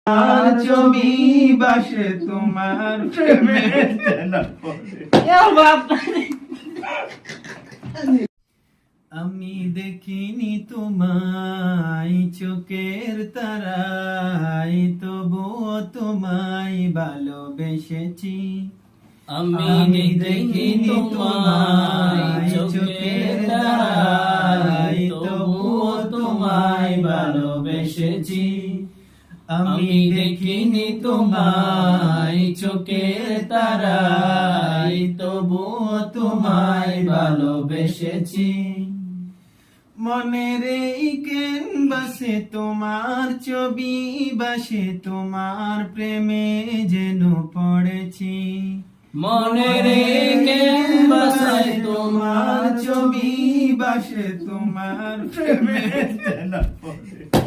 আর ছবি বাসে তোমার প্রেমে যেন পড়ে। আমি দেখিনি তোমায় চোখের তারায়, তবুও তোমায় ভালোবেসেছি। আমি দেখিনি তোমায় চোখের তারায়, তবুও তোমায় ভালোবেসেছি। আমি দেখিনি তোমায় চোখের তারায়, তবুও তোমায় ভালোবেসেছি। মনের এই ক্যানভাসে তোমার ছবি বাসে তোমার প্রেমে যেন পড়েছি। মনের ক্যানভাসে তোমার ছবি বাসে তোমার প্রেমে যেন পড়েছি।